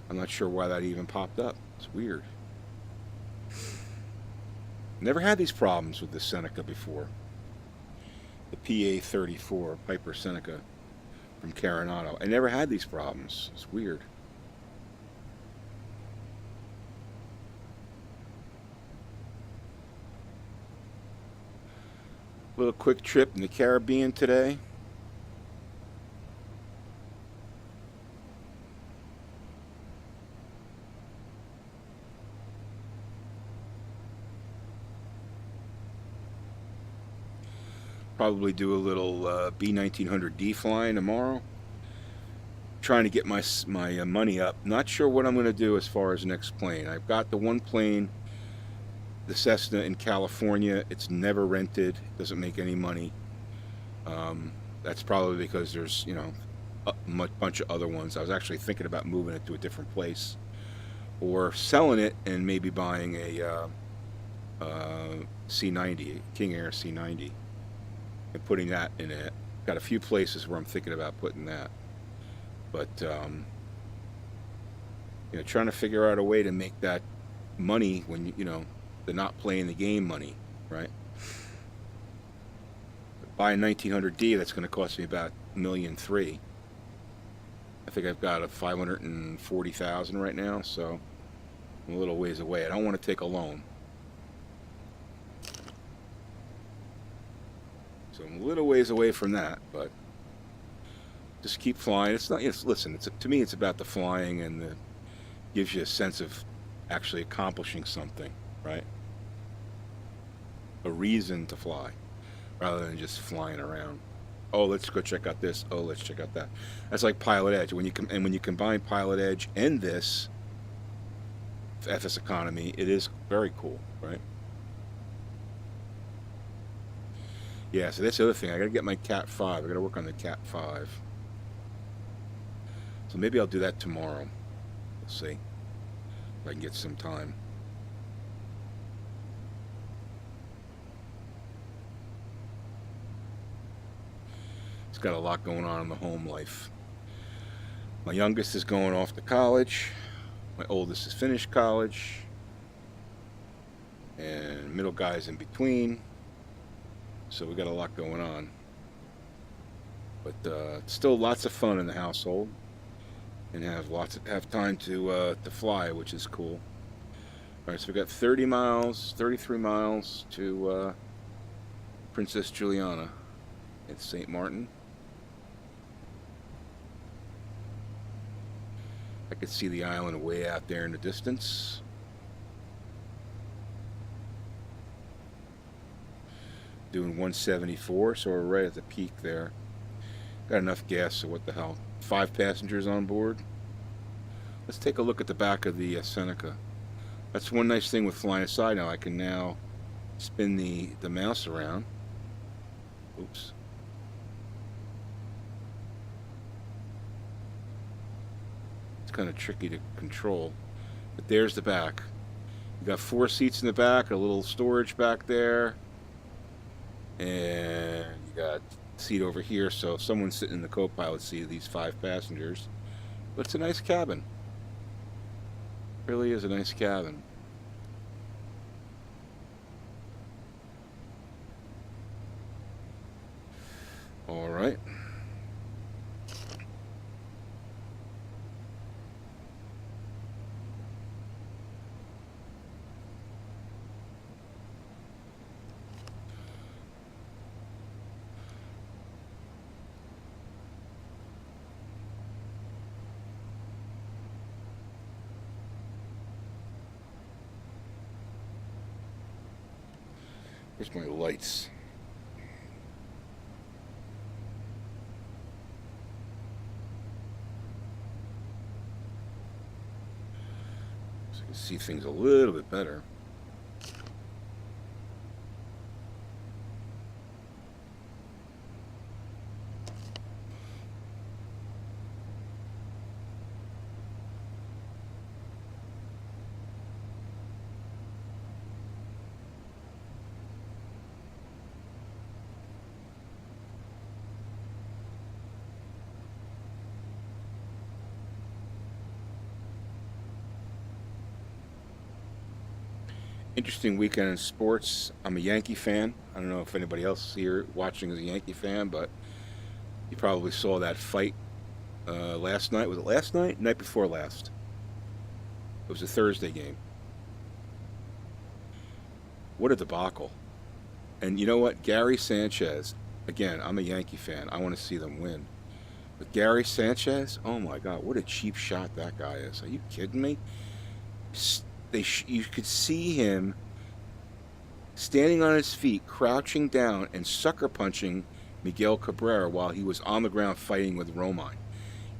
I'm not sure why that even popped up. It's weird. Never had these problems with the Seneca before. The PA34 Piper Seneca from Carenado. I never had these problems. It's weird. Little quick trip in the Caribbean today. Probably do a little B1900D flying tomorrow. Trying to get my money up. Not sure what I'm going to do as far as next plane. I've got the one plane, the Cessna in California. It's never rented, doesn't make any money. That's probably because there's, you know, a bunch of other ones. I was actually thinking about moving it to a different place or selling it and maybe buying a C90, King Air C90, and putting that in it. Got a few places where I'm thinking about putting that, but you know, trying to figure out a way to make that money when you know, they're not playing the game money, right? Buy a 1900D, that's going to cost me about $1.3 million. I think I've got a $540,000 right now, so I'm a little ways away. I don't want to take a loan, so I'm a little ways away from that. But just keep flying. It's not. Listen. To me, it's about the flying and the gives you a sense of actually accomplishing something, right? a reason to fly, rather than just flying around. Oh, let's go check out this. Oh, let's check out that. That's like Pilot Edge. When you combine Pilot Edge and this FSEconomy, it is very cool, right? Yeah, so that's the other thing. I gotta get my Cat 5. I gotta work on the Cat 5. So maybe I'll do that tomorrow. We'll see if I can get some time. It's got a lot going on in the home life. My youngest is going off to college. My oldest has finished college. And middle guy's in between. So we got a lot going on. But still lots of fun in the household. And have time to fly, which is cool. Alright, so we got 33 miles to Princess Juliana at St. Maarten. I could see the island way out there in the distance. Doing 174, so we're right at the peak there. Got enough gas, so what the hell. 5 passengers on board. Let's take a look at the back of the Seneca. That's one nice thing with flying aside now. I can now spin the mouse around. Oops. Kind of tricky to control, but there's the back. You got 4 seats in the back, a little storage back there, and you got a seat over here, so if someone's sitting in the co-pilot seat of these 5 passengers. But it's a nice cabin. It really is a nice cabin. All right. Where's my lights? So you can see things a little bit better. Interesting weekend in sports. I'm a Yankee fan. I don't know if anybody else here watching is a Yankee fan, but you probably saw that fight last night. Was it last night? Night before last. It was a Thursday game. What a debacle. And you know what? Gary Sanchez, again, I'm a Yankee fan. I want to see them win. But Gary Sanchez, oh my God, what a cheap shot that guy is. Are you kidding me? You could see him standing on his feet, crouching down and sucker punching Miguel Cabrera while he was on the ground fighting with Romine.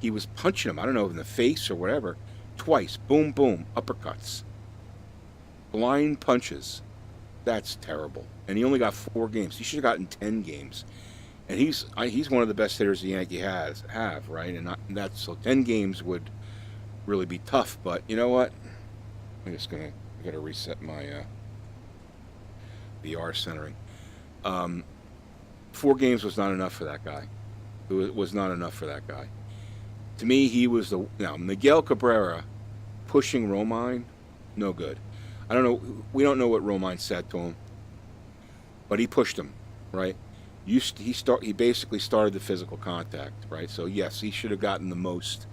He was punching him, I don't know, in the face or whatever, twice. Boom, boom, uppercuts. Blind punches. That's terrible. And he only got 4 games. He should have gotten 10 games. And he's one of the best hitters the Yankees have, right? And that's so 10 games would really be tough. But you know what? I gotta reset my VR centering. 4 games was not enough for that guy. It was not enough for that guy. To me, he was Miguel Cabrera pushing Romine, no good. I don't know. We don't know what Romine said to him, but he pushed him, right? He basically started the physical contact, right? So yes, he should have gotten the most,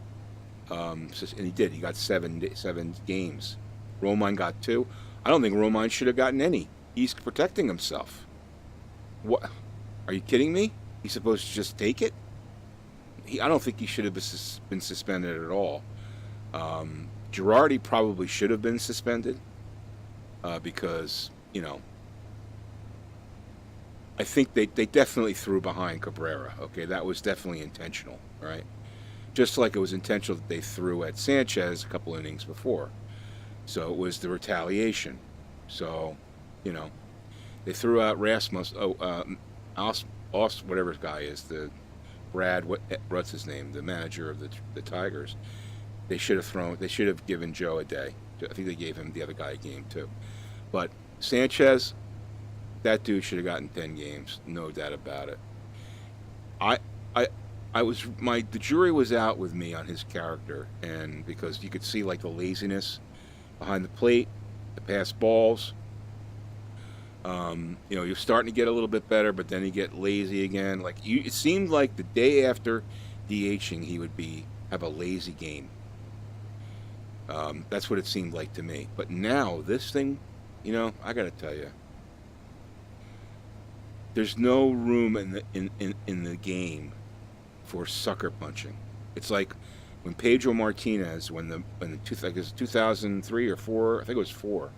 and he did. He got 7 games. Romine got 2. I don't think Romine should have gotten any. He's protecting himself. What? Are you kidding me? He's supposed to just take it? I don't think he should have been suspended at all. Girardi probably should have been suspended because, I think they definitely threw behind Cabrera. Okay, that was definitely intentional, right? Just like it was intentional that they threw at Sanchez a couple innings before. So it was the retaliation. So, you know, they threw out Rasmus. Whatever his guy is, the Brad. What's his name? The manager of the Tigers. They should have thrown. They should have given Joe a day. I think they gave him the other guy a game too. But Sanchez, that dude should have gotten 10 games, no doubt about it. I, I, the jury was out with me on his character, and because you could see like the laziness behind the plate, the pass balls. You're starting to get a little bit better, but then you get lazy again. It seemed like the day after DHing, he would have a lazy game. That's what it seemed like to me. But now this thing, I got to tell you, there's no room in the game for sucker punching. It's like when Pedro Martinez, when the 2003 or 4, I think it was 4,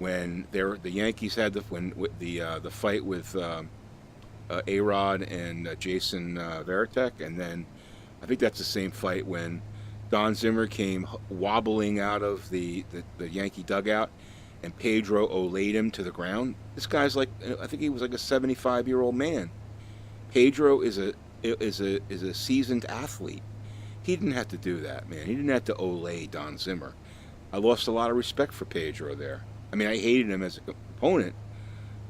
when the Yankees had the fight with A-Rod and Jason Varitek, and then I think that's the same fight when Don Zimmer came wobbling out of the Yankee dugout, and Pedro olayed him to the ground. This guy's I think he was like a 75-year-old man. Pedro is a seasoned athlete. He didn't have to do that, man. He didn't have to olay Don Zimmer. I lost a lot of respect for Pedro there. I mean, I hated him as an opponent,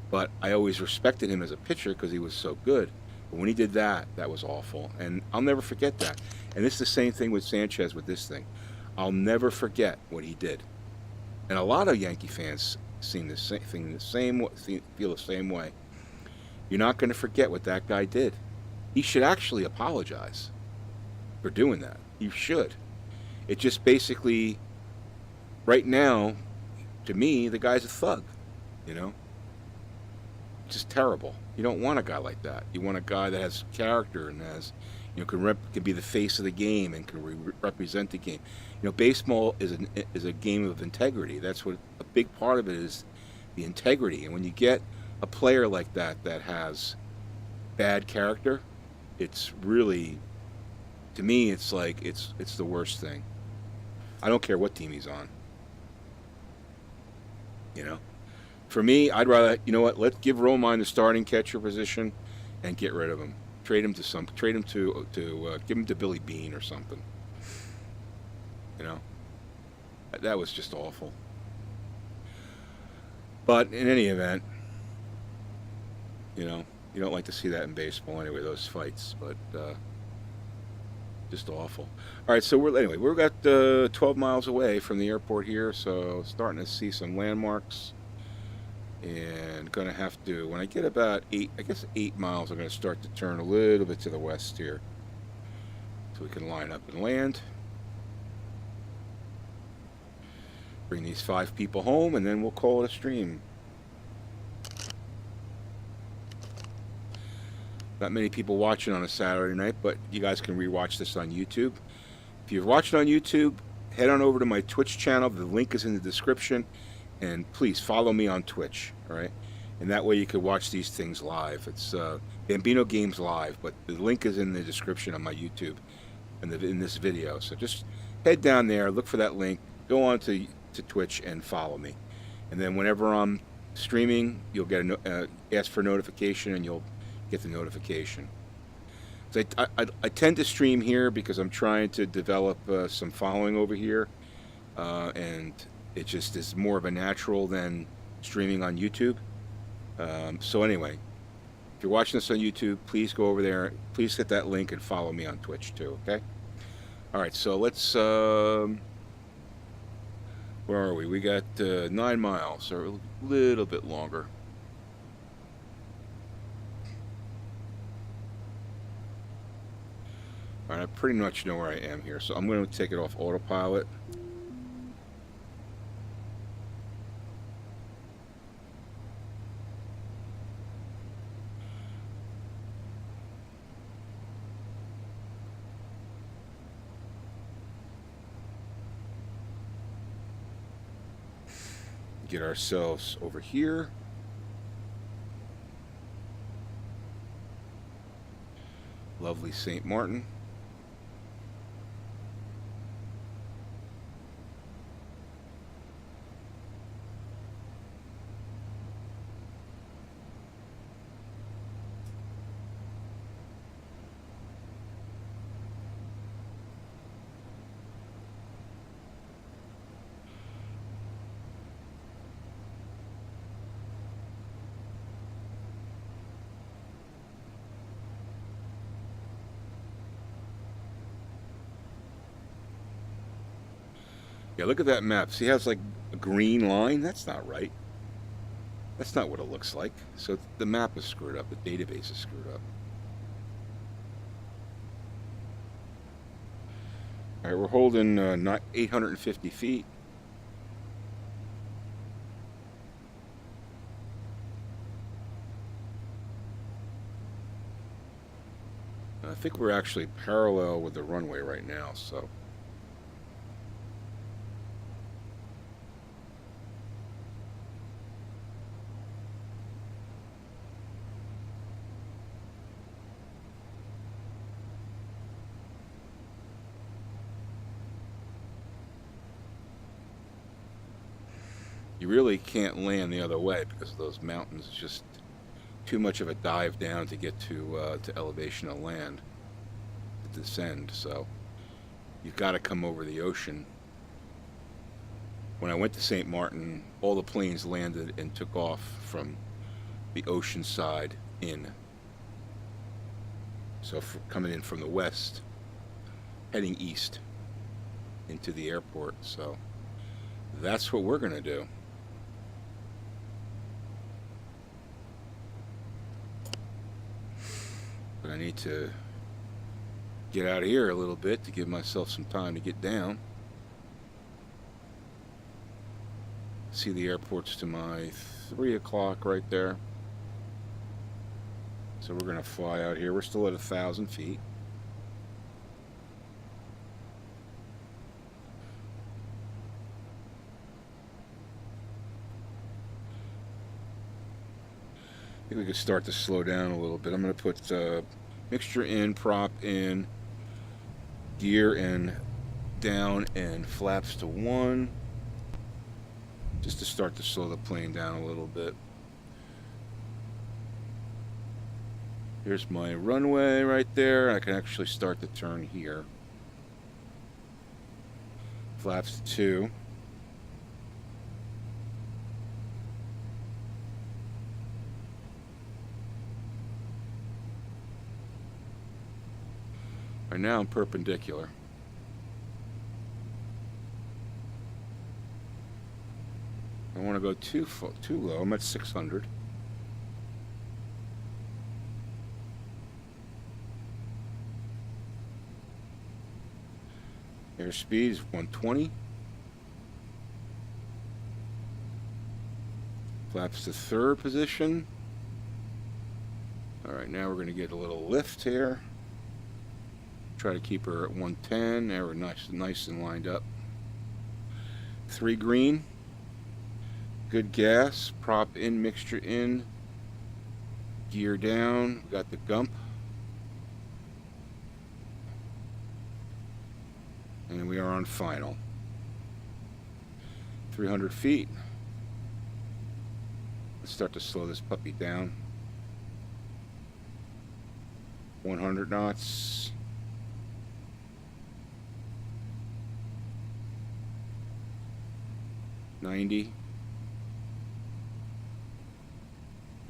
but I always respected him as a pitcher because he was so good. But when he did that, that was awful, and I'll never forget that. And it's the same thing with Sanchez with this thing. I'll never forget what he did. And a lot of Yankee fans feel the same way. You're not going to forget what that guy did. He should actually apologize for doing that. You should. It just basically, right now, to me, the guy's a thug. Just terrible. You don't want a guy like that. You want a guy that has character and can be the face of the game and can represent the game. Baseball is a game of integrity. That's what a big part of it is, the integrity. And when you get a player like that has bad character, it's really, to me, it's like it's the worst thing. I don't care what team he's on. For me, I'd rather, let's give Romine the starting catcher position and get rid of him. Trade him to give him to Billy Beane or something. That was just awful. But in any event, you don't like to see that in baseball anyway, those fights, but just awful. All right, so we're got 12 miles away from the airport here, so starting to see some landmarks. And gonna have to, when I get about 8 miles, I'm gonna start to turn a little bit to the west here, so we can line up and land. Bring these 5 people home, and then we'll call it a stream. Not many people watching on a Saturday night, but you guys can rewatch this on YouTube. If you're watching on YouTube, head on over to my Twitch channel. The link is in the description. And please follow me on Twitch, all right? And that way you can watch these things live. It's Bambino Games Live, but the link is in the description on my YouTube and in this video. So just head down there, look for that link, go on to Twitch and follow me. And then whenever I'm streaming, you'll get ask for notification, and you'll get the notification. So I tend to stream here because I'm trying to develop some following over here, and it just is more of a natural than streaming on YouTube. So anyway, if you're watching this on YouTube, please go over there. Please hit that link and follow me on Twitch too, okay? All right, so let's, where are we? We got 9 miles, or a little bit longer. All right, I pretty much know where I am here, so I'm going to take it off autopilot. Get ourselves over here. Lovely St. Martin. Yeah, look at that map. See how it's like a green line? That's not right. That's not what it looks like. So the map is screwed up. The database is screwed up. All right, we're holding 850 feet. I think we're actually parallel with the runway right now, so. You really can't land the other way because of those mountains. It's just too much of a dive down to get to elevation of land to descend. So you've got to come over the ocean. When I went to St. Martin, all the planes landed and took off from the ocean side in. So coming in from the west, heading east into the airport. So that's what we're going to do. But I need to get out of here a little bit to give myself some time to get down. See the airport's to my 3 o'clock right there. So we're going to fly out here. We're still at 1,000 feet. I think we could start to slow down a little bit. I'm going to put mixture in, prop in, gear in, down, and flaps to 1. Just to start to slow the plane down a little bit. Here's my runway right there. I can actually start to turn here. Flaps to 2. Right now I'm perpendicular. I don't want to go too low. I'm at 600. Airspeed is 120. Flaps to 3rd position. All right, now we're going to get a little lift here. Try to keep her at 110. There, we're nice and lined up. 3 green. Good gas. Prop in, mixture in. Gear down. We got the gump. And we are on final. 300 feet. Let's start to slow this puppy down. 100 knots. $90.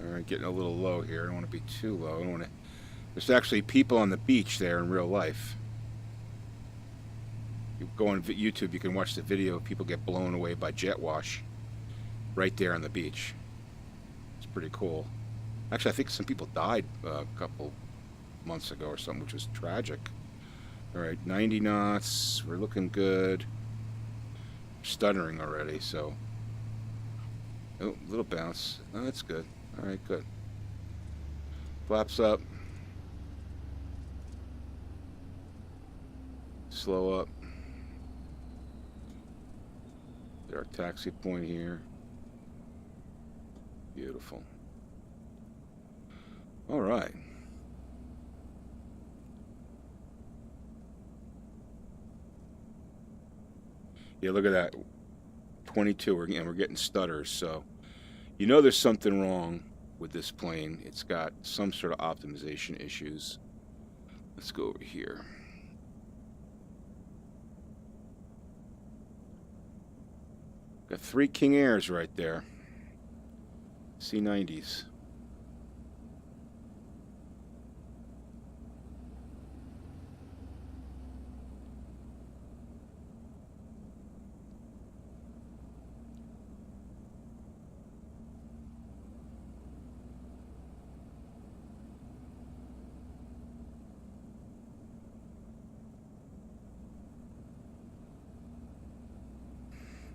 All right, getting a little low here. I don't want to be too low. I don't want to. There's actually people on the beach there in real life. You go on YouTube, you can watch the video of people get blown away by jet wash right there on the beach. It's pretty cool. Actually, I think some people died a couple months ago or something, which was tragic. All right, 90 knots. We're looking good. Stuttering already, so. Oh, little bounce. Oh, that's good. All right, good. Flaps up. Slow up. Get our taxi point here. Beautiful. All right. Yeah, look at that. 22, we're getting stutters, so you know there's something wrong with this plane. It's got some sort of optimization issues. Let's go over here. Got 3 King Airs right there. C90s.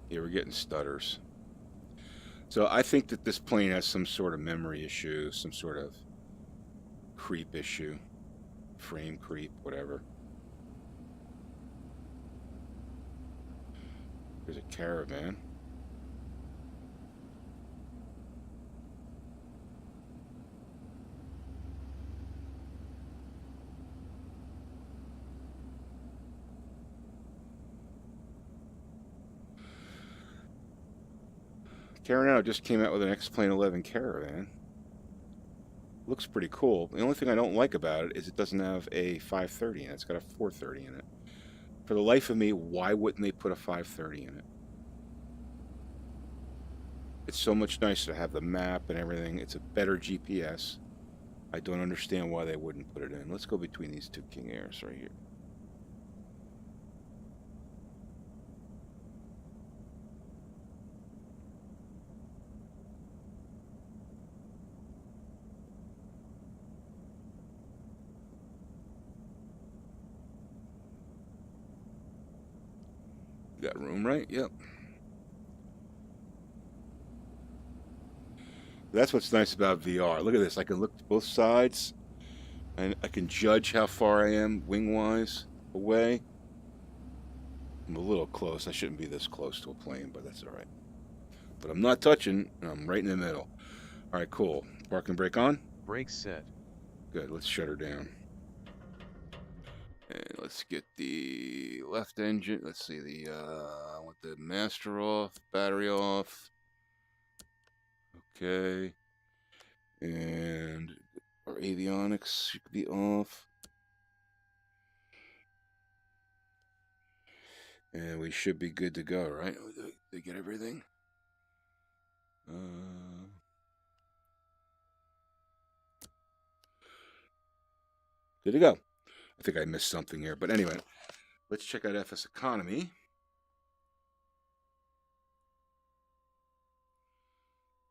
Yeah, we're getting stutters. So I think that this plane has some sort of memory issue, some sort of creep issue, frame creep, whatever. There's a Caravan. Carenado just came out with an XP11 Caravan. Looks pretty cool. The only thing I don't like about it is it doesn't have a 530 in it. It's got a 430 in it. For the life of me, why wouldn't they put a 530 in it? It's so much nicer to have the map and everything. It's a better GPS. I don't understand why they wouldn't put it in. Let's go between these 2 King Airs right here. Got room, right? Yep. That's what's nice about VR. Look at this. I can look to both sides, and I can judge how far I am wing-wise away. I'm a little close. I shouldn't be this close to a plane, but that's all right. But I'm not touching, and I'm right in the middle. All right, cool. Parking brake on? Brakes set. Good. Let's shut her down. And let's get the left engine. Let's see I want the master off, battery off. Okay. And our avionics should be off. And we should be good to go, right? They get everything? Good to go. I think I missed something here. But anyway, let's check out FSEconomy.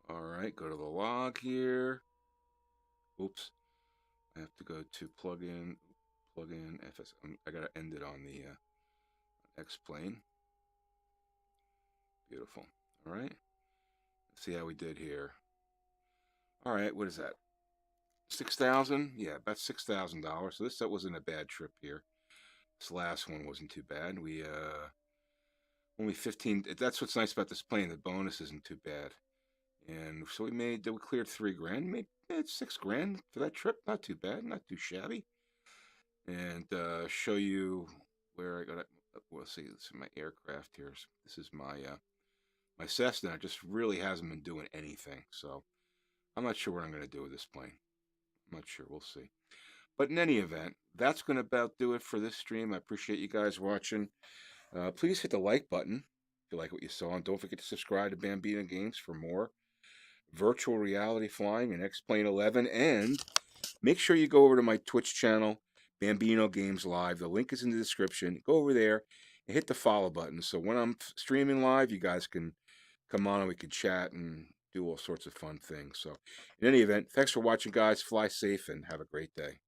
All right, go to the log here. Oops. I have to go to plug in FS. I got to end it on the X plane. Beautiful. All right. Let's see how we did here. All right, what is that? 6,000? Yeah, about $6,000. So that wasn't a bad trip here. This last one wasn't too bad. We only 15. That's what's nice about this plane. The bonus isn't too bad. And so we cleared $3,000. Made $6,000 for that trip. Not too bad. Not too shabby. And show you where I got it. We'll see. This is my aircraft here. This is my my Cessna. It just really hasn't been doing anything. So I'm not sure what I'm going to do with this plane. I'm not sure. We'll see. But in any event, that's going to about do it for this stream. I appreciate you guys watching. Please hit the like button if you like what you saw. And don't forget to subscribe to Bambino Games for more virtual reality flying and X-Plane 11. And make sure you go over to my Twitch channel, Bambino Games Live. The link is in the description. Go over there and hit the follow button. So when I'm streaming live, you guys can come on and we can chat and do all sorts of fun things. So in any event, thanks for watching, guys. Fly safe and have a great day.